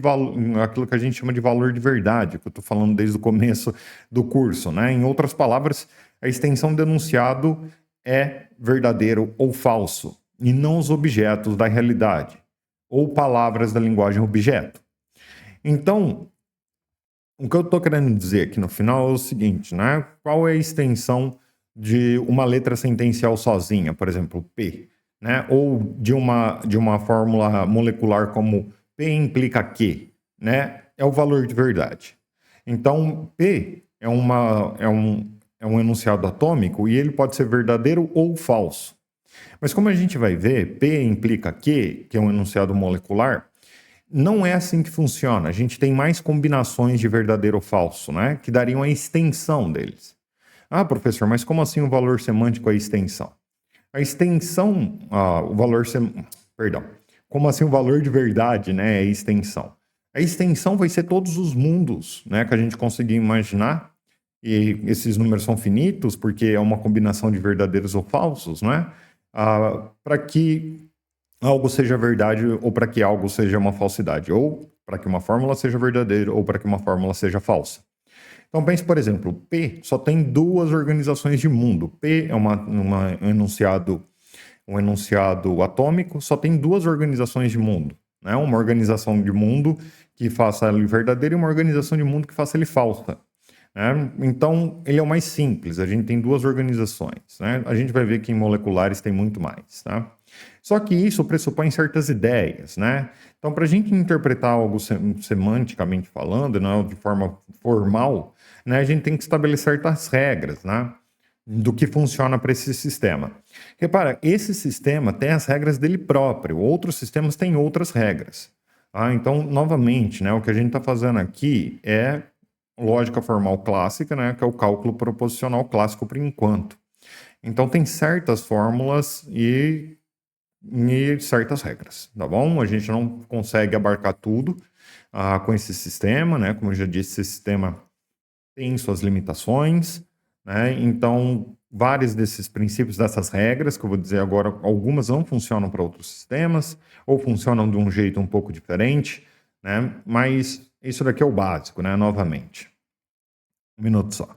aquilo que a gente chama de valor de verdade, que eu estou falando desde o começo do curso, né? Em outras palavras, a extensão do enunciado é verdadeiro ou falso, e não os objetos da realidade, ou palavras da linguagem objeto. Então, o que eu estou querendo dizer aqui no final é o seguinte, né? Qual é a extensão de uma letra sentencial sozinha, por exemplo, P, né? Ou de uma fórmula molecular como P implica Q, né? É o valor de verdade. Então, P é um enunciado atômico e ele pode ser verdadeiro ou falso. Mas como a gente vai ver, P implica Q, que é um enunciado molecular, não é assim que funciona. A gente tem mais combinações de verdadeiro ou falso, né? Que dariam a extensão deles. Ah, professor, mas como assim o valor semântico é a extensão? A extensão, perdão. Como assim o valor de verdade, né, é a extensão? A extensão vai ser todos os mundos, né, que a gente conseguir imaginar. E esses números são finitos, porque é uma combinação de verdadeiros ou falsos, né? Para que algo seja verdade ou para que algo seja uma falsidade, ou para que uma fórmula seja verdadeira ou para que uma fórmula seja falsa. Então pense, por exemplo, P só tem duas organizações de mundo. P é um enunciado atômico, só tem duas organizações de mundo, né? Uma organização de mundo que faça ele verdadeiro e uma organização de mundo que faça ele falsa, né? Então, ele é o mais simples, a gente tem duas organizações, né? A gente vai ver que em moleculares tem muito mais, tá? Só que isso pressupõe certas ideias, né? Então, para a gente interpretar algo semanticamente falando, né, de forma formal, né, a gente tem que estabelecer certas regras, né, do que funciona para esse sistema. Repara, esse sistema tem as regras dele próprio, outros sistemas têm outras regras. Tá? Então, novamente, né, o que a gente está fazendo aqui é lógica formal clássica, né, que é o cálculo proposicional clássico por enquanto. Então, tem certas fórmulas e certas regras, tá bom? A gente não consegue abarcar tudo com esse sistema, né? Como eu já disse, esse sistema tem suas limitações, né? Então, vários desses princípios, dessas regras, que eu vou dizer agora, algumas não funcionam para outros sistemas, ou funcionam de um jeito um pouco diferente, né? Mas isso daqui é o básico, né? Novamente. Um minuto só.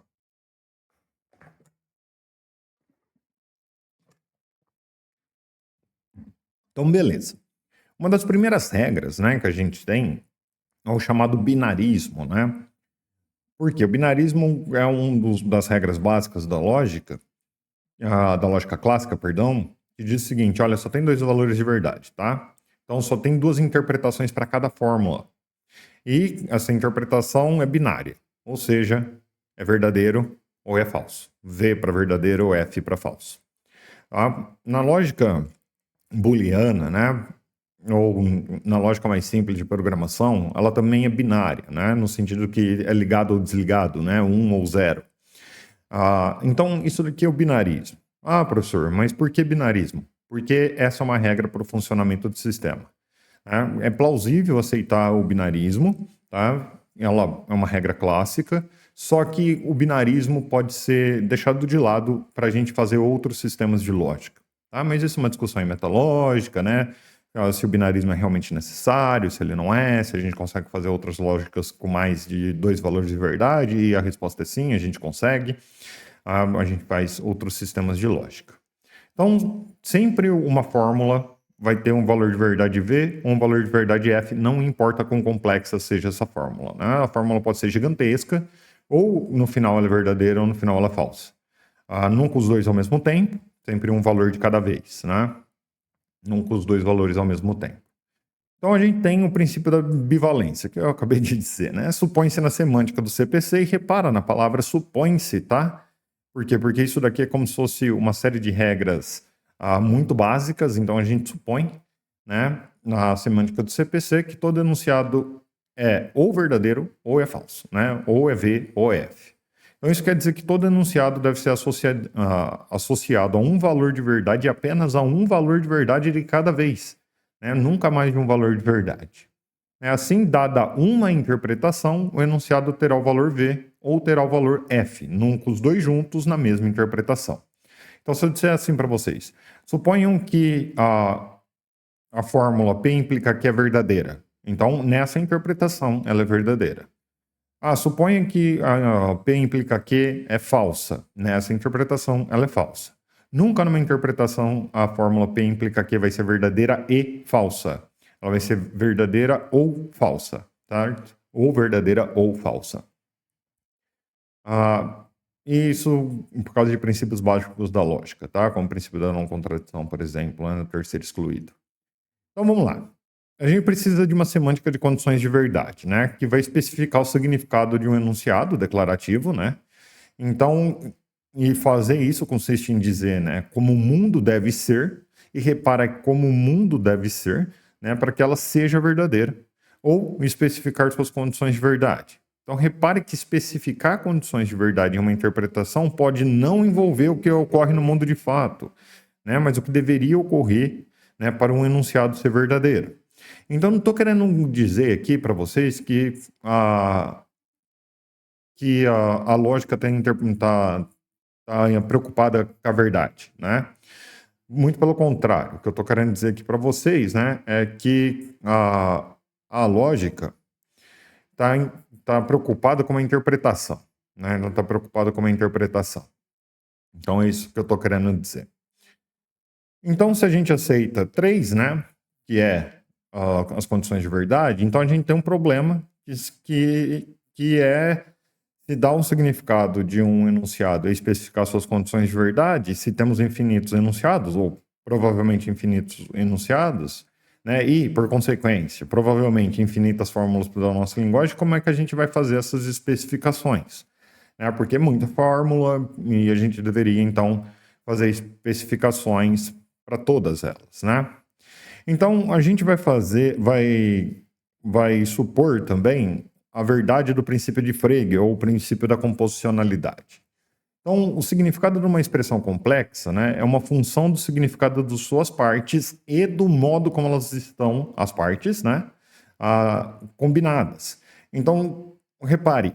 Então, beleza. Uma das primeiras regras, né, que a gente tem é o chamado binarismo, né? Porque o binarismo é das regras básicas da lógica clássica, perdão, que diz o seguinte: olha, só tem dois valores de verdade, tá? Então só tem duas interpretações para cada fórmula. E essa interpretação é binária, ou seja, é verdadeiro ou é falso. V para verdadeiro ou F para falso. Tá? Na lógica booleana, né? Ou na lógica mais simples de programação, ela também é binária, né? No sentido que é ligado ou desligado, né? Um ou zero. Então, isso daqui é o binarismo. Ah, professor, mas por que binarismo? Porque essa é uma regra para o funcionamento do sistema. Né? É plausível aceitar o binarismo, tá? Ela é uma regra clássica, só que o binarismo pode ser deixado de lado para a gente fazer outros sistemas de lógica. Tá? Mas isso é uma discussão em metalógica, né? Se o binarismo é realmente necessário, se ele não é, se a gente consegue fazer outras lógicas com mais de dois valores de verdade, e a resposta é sim, a gente consegue. A gente faz outros sistemas de lógica. Então, sempre uma fórmula vai ter um valor de verdade V, um valor de verdade F, não importa quão complexa seja essa fórmula. Né? A fórmula pode ser gigantesca, ou no final ela é verdadeira, ou no final ela é falsa. Nunca os dois ao mesmo tempo, sempre um valor de cada vez, né? Nunca os dois valores ao mesmo tempo. Então a gente tem o princípio da bivalência, que eu acabei de dizer, né? Supõe-se na semântica do CPC e repara na palavra supõe-se, tá? Por quê? Porque isso daqui é como se fosse uma série de regras muito básicas, então a gente supõe, né, na semântica do CPC, que todo enunciado é ou verdadeiro ou é falso, né? Ou é V ou é F. Então isso quer dizer que todo enunciado deve ser associado a um valor de verdade e apenas a um valor de verdade de cada vez, né? Nunca mais de um valor de verdade. Assim, dada uma interpretação, o enunciado terá o valor V ou terá o valor F, nunca os dois juntos na mesma interpretação. Então, se eu disser assim para vocês, suponham que a fórmula P implica que é verdadeira. Então, nessa interpretação, ela é verdadeira. Suponha que a P implica Q é falsa. Nessa interpretação, ela é falsa. Nunca numa interpretação a fórmula P implica Q vai ser verdadeira e falsa. Ela vai ser verdadeira ou falsa, certo? Ou verdadeira ou falsa. Isso por causa de princípios básicos da lógica, tá? Como o princípio da não contradição, por exemplo, no terceiro excluído. Então vamos lá. A gente precisa de uma semântica de condições de verdade, né? Que vai especificar o significado de um enunciado declarativo, né? Então, e fazer isso consiste em dizer, né, como o mundo deve ser, e repara como o mundo deve ser, né, para que ela seja verdadeira, ou especificar suas condições de verdade. Então, repare que especificar condições de verdade em uma interpretação pode não envolver o que ocorre no mundo de fato, né, mas o que deveria ocorrer, né, para um enunciado ser verdadeiro. Então, não estou querendo dizer aqui para vocês que a lógica tá preocupada com a verdade, né? Muito pelo contrário. O que eu estou querendo dizer aqui para vocês, né, é que a lógica tá preocupada com a interpretação, né? Não está preocupada com a interpretação. Então, é isso que eu estou querendo dizer. Então, se a gente aceita 3, né, que é as condições de verdade, então a gente tem um problema que é se dar um significado de um enunciado e especificar suas condições de verdade, se temos infinitos enunciados, ou provavelmente infinitos enunciados, né, e, por consequência, provavelmente infinitas fórmulas da nossa linguagem, como é que a gente vai fazer essas especificações? Né, porque é muita fórmula e a gente deveria, então, fazer especificações para todas elas, né? Então, a gente vai supor também a verdade do princípio de Frege, ou o princípio da composicionalidade. Então, o significado de uma expressão complexa, né, é uma função do significado de suas partes e do modo como elas estão, as partes, né, combinadas. Então, repare,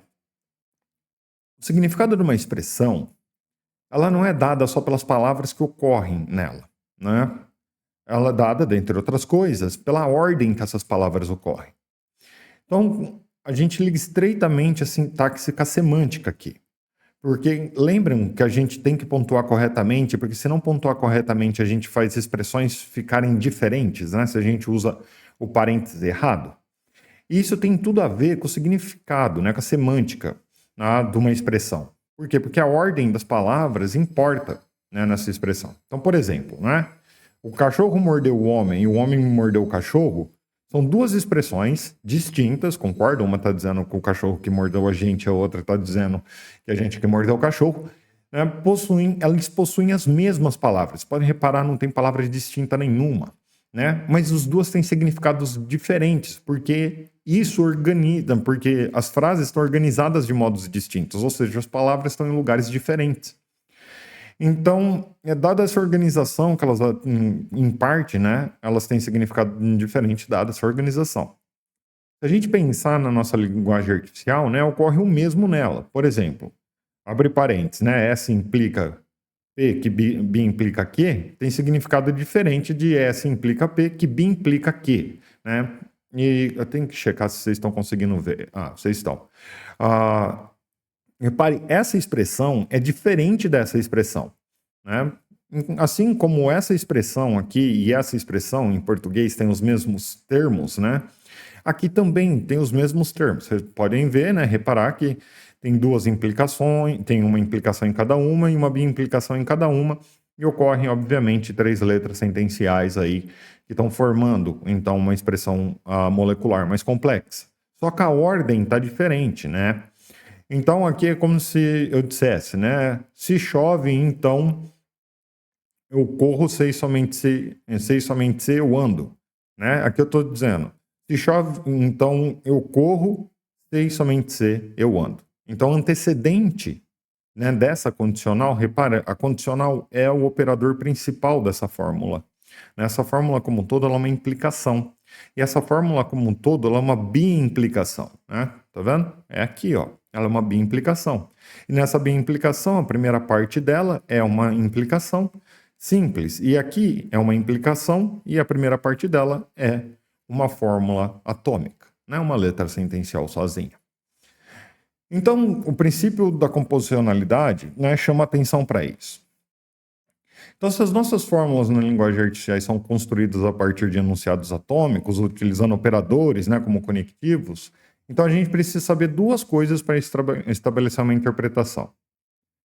o significado de uma expressão, ela não é dada só pelas palavras que ocorrem nela, né? Ela é dada, dentre outras coisas, pela ordem que essas palavras ocorrem. Então, a gente liga estreitamente a sintaxe com a semântica aqui. Porque lembram que a gente tem que pontuar corretamente, porque se não pontuar corretamente, a gente faz expressões ficarem diferentes, né? Se a gente usa o parênteses errado. E isso tem tudo a ver com o significado, né? Com a semântica, né, de uma expressão. Por quê? Porque a ordem das palavras importa, né, nessa expressão. Então, por exemplo, né? O cachorro mordeu o homem e o homem mordeu o cachorro. São duas expressões distintas, concordo? Uma está dizendo que o cachorro que mordeu a gente, a outra está dizendo que a gente que mordeu o cachorro. Né? Elas possuem as mesmas palavras. Podem reparar, não tem palavra distinta nenhuma. Né? Mas os duas têm significados diferentes, porque isso organiza, porque as frases estão organizadas de modos distintos, ou seja, as palavras estão em lugares diferentes. Então, dada essa organização, que elas, em parte, né, elas têm significado diferente dada essa organização. Se a gente pensar na nossa linguagem artificial, né, ocorre o mesmo nela. Por exemplo, abre parênteses, né, S implica P, que B implica Q, tem significado diferente de S implica P, que B implica Q, né? E eu tenho que checar se vocês estão conseguindo ver. Vocês estão. Repare, essa expressão é diferente dessa expressão, né? Assim como essa expressão aqui e essa expressão em português têm os mesmos termos, né? Aqui também tem os mesmos termos. Vocês podem ver, né? Reparar que tem duas implicações, tem uma implicação em cada uma e uma biimplicação em cada uma, e ocorrem, obviamente, 3 letras sentenciais aí que estão formando, então, uma expressão molecular mais complexa. Só que a ordem está diferente, né? Então, aqui é como se eu dissesse, né? Se chove, então eu corro, sei somente se eu ando, né? Aqui eu estou dizendo, se chove, então eu corro, sei somente se eu ando. Então, antecedente, né, dessa condicional, repara, a condicional é o operador principal dessa fórmula. Essa fórmula como um todo, ela é uma implicação. E essa fórmula como um todo, ela é uma biimplicação, né? Tá vendo? É aqui, ó. Ela é uma biimplicação. E nessa biimplicação, a primeira parte dela é uma implicação simples. E aqui é uma implicação e a primeira parte dela é uma fórmula atômica, né? Uma letra sentencial sozinha. Então, o princípio da composicionalidade, né, chama atenção para isso. Então, se as nossas fórmulas na linguagem artificial são construídas a partir de enunciados atômicos, utilizando operadores, né, como conectivos, então a gente precisa saber duas coisas para estabelecer uma interpretação.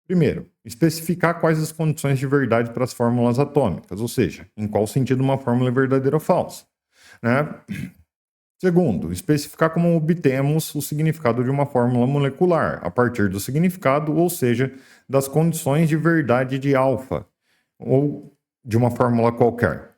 Primeiro, especificar quais as condições de verdade para as fórmulas atômicas, ou seja, em qual sentido uma fórmula é verdadeira ou falsa, né? Segundo, especificar como obtemos o significado de uma fórmula molecular, a partir do significado, ou seja, das condições de verdade de alfa, ou de uma fórmula qualquer.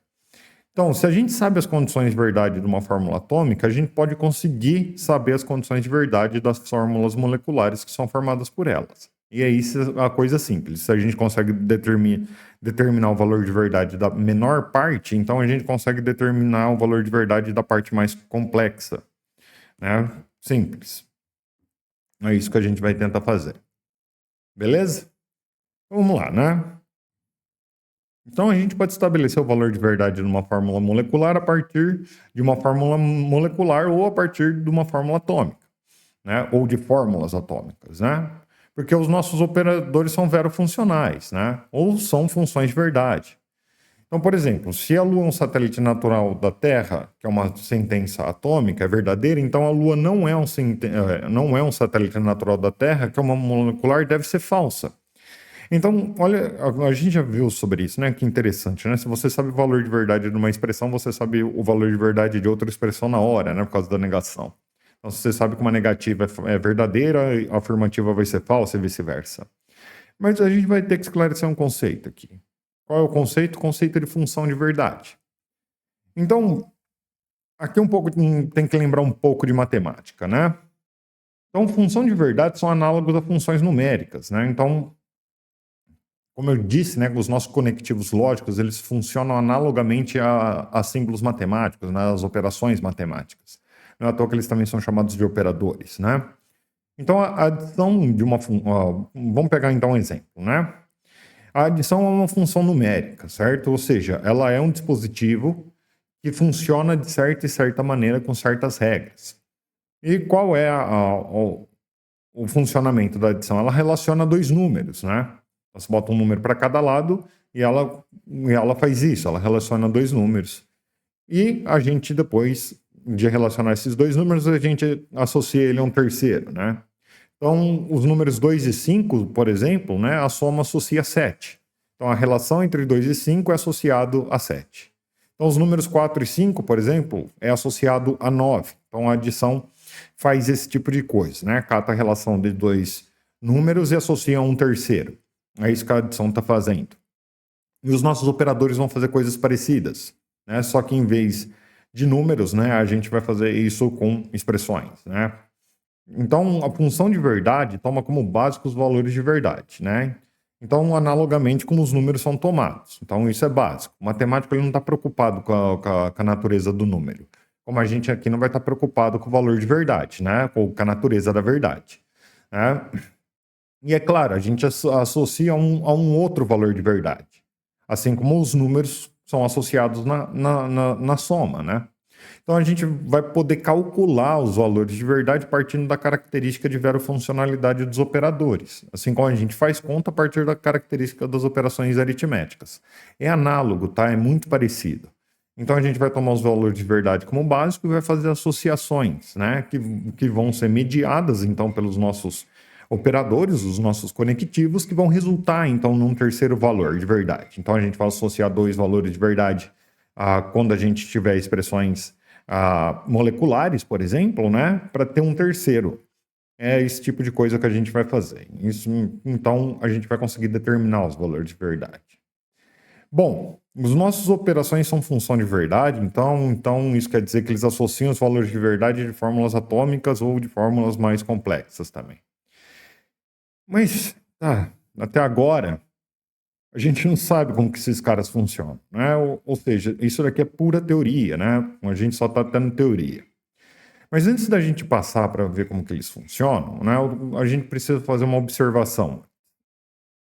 Então, se a gente sabe as condições de verdade de uma fórmula atômica, a gente pode conseguir saber as condições de verdade das fórmulas moleculares que são formadas por elas. E aí a coisa é simples. Se a gente consegue determinar o valor de verdade da menor parte, então a gente consegue determinar o valor de verdade da parte mais complexa. Né? Simples. É isso que a gente vai tentar fazer. Beleza? Vamos lá, né? Então a gente pode estabelecer o valor de verdade de uma fórmula molecular a partir de uma fórmula molecular ou a partir de uma fórmula atômica, né? Ou de fórmulas atômicas, né? Porque os nossos operadores são verofuncionais, né? Ou são funções de verdade. Então, por exemplo, se a Lua é um satélite natural da Terra, que é uma sentença atômica, é verdadeira, então a Lua não é um satélite natural da Terra, que é uma molecular, deve ser falsa. Então, olha, a gente já viu sobre isso, né? Que interessante, né? Se você sabe o valor de verdade de uma expressão, você sabe o valor de verdade de outra expressão na hora, né? Por causa da negação. Então, se você sabe que uma negativa é verdadeira, a afirmativa vai ser falsa e vice-versa. Mas a gente vai ter que esclarecer um conceito aqui. Qual é o conceito? O conceito de função de verdade. Então, aqui um pouco tem que lembrar um pouco de matemática, né? Então, função de verdade são análogos a funções numéricas, né? Então, como eu disse, né, os nossos conectivos lógicos, eles funcionam analogamente a símbolos matemáticos, né, as operações matemáticas. Não é à toa que eles também são chamados de operadores, né? Então, a adição de uma vamos pegar então um exemplo, né? A adição é uma função numérica, certo? Ou seja, ela é um dispositivo que funciona de certa maneira com certas regras. E qual é o funcionamento da adição? Ela relaciona dois números, né? Você bota um número para cada lado e ela faz isso, ela relaciona dois números. E a gente, depois de relacionar esses dois números, a gente associa ele a um terceiro, né? Então, os números 2 e 5, por exemplo, né, a soma associa 7. Então, a relação entre 2 e 5 é associado a 7. Então, os números 4 e 5, por exemplo, é associado a 9. Então, a adição faz esse tipo de coisa, né? Cata a relação de dois números e associa a um terceiro. É isso que a adição está fazendo. E os nossos operadores vão fazer coisas parecidas, né? Só que em vez de números, né, a gente vai fazer isso com expressões, né? Então, a função de verdade toma como básico os valores de verdade, né? Então, analogamente como os números são tomados. Então, isso é básico. O matemático ele não está preocupado com a natureza do número. Como a gente aqui não vai estar preocupado com o valor de verdade, né? Com a natureza da verdade, né? E é claro, a gente associa a um outro valor de verdade. Assim como os números são associados na soma, né? Então a gente vai poder calcular os valores de verdade partindo da característica de verofuncionalidade dos operadores, assim como a gente faz conta a partir da característica das operações aritméticas. É análogo, tá? É muito parecido. Então a gente vai tomar os valores de verdade como básico e vai fazer associações, né? Que vão ser mediadas então pelos nossos operadores, os nossos conectivos, que vão resultar então num terceiro valor de verdade. Então a gente vai associar dois valores de verdade quando a gente tiver expressões moleculares, por exemplo, né, para ter um terceiro. É esse tipo de coisa que a gente vai fazer. Isso, então, a gente vai conseguir determinar os valores de verdade. Bom, as nossas operações são função de verdade, então isso quer dizer que eles associam os valores de verdade de fórmulas atômicas ou de fórmulas mais complexas também. Mas, até agora, a gente não sabe como que esses caras funcionam, né? Ou seja, isso daqui é pura teoria, né? A gente só está tendo teoria. Mas antes da gente passar para ver como que eles funcionam, né? A gente precisa fazer uma observação,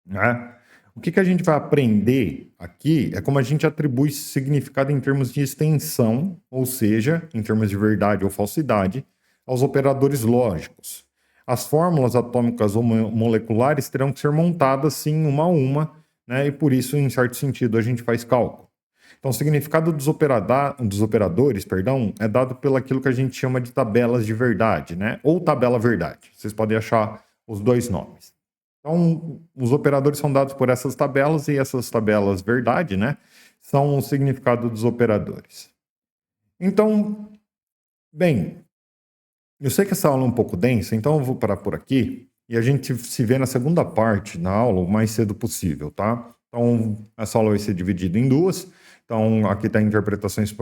né? O que a gente vai aprender aqui é como a gente atribui significado em termos de extensão, ou seja, em termos de verdade ou falsidade, aos operadores lógicos. As fórmulas atômicas ou moleculares terão que ser montadas, sim, uma a uma, né? E por isso, em certo sentido, a gente faz cálculo. Então, o significado dos operadores, perdão, é dado pelo aquilo que a gente chama de tabelas de verdade, né? Ou tabela verdade. Vocês podem achar os dois nomes. Então, os operadores são dados por essas tabelas e essas tabelas verdade, né? São o significado dos operadores. Então, bem, eu sei que essa aula é um pouco densa, então eu vou parar por aqui e a gente se vê na segunda parte da aula o mais cedo possível, tá? Então, essa aula vai ser dividida em duas. Então, aqui está interpretações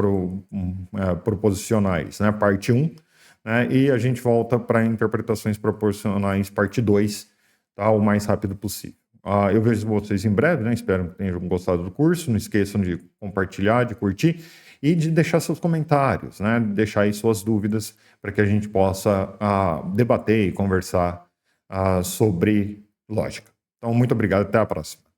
proposicionais, né? Parte 1, né? E a gente volta para interpretações proposicionais, parte 2, tá? O mais rápido possível. Eu vejo vocês em breve, né? Espero que tenham gostado do curso. Não esqueçam de compartilhar, de curtir e de deixar seus comentários, né? Deixar aí suas dúvidas para que a gente possa debater e conversar sobre lógica. Então, muito obrigado, até a próxima.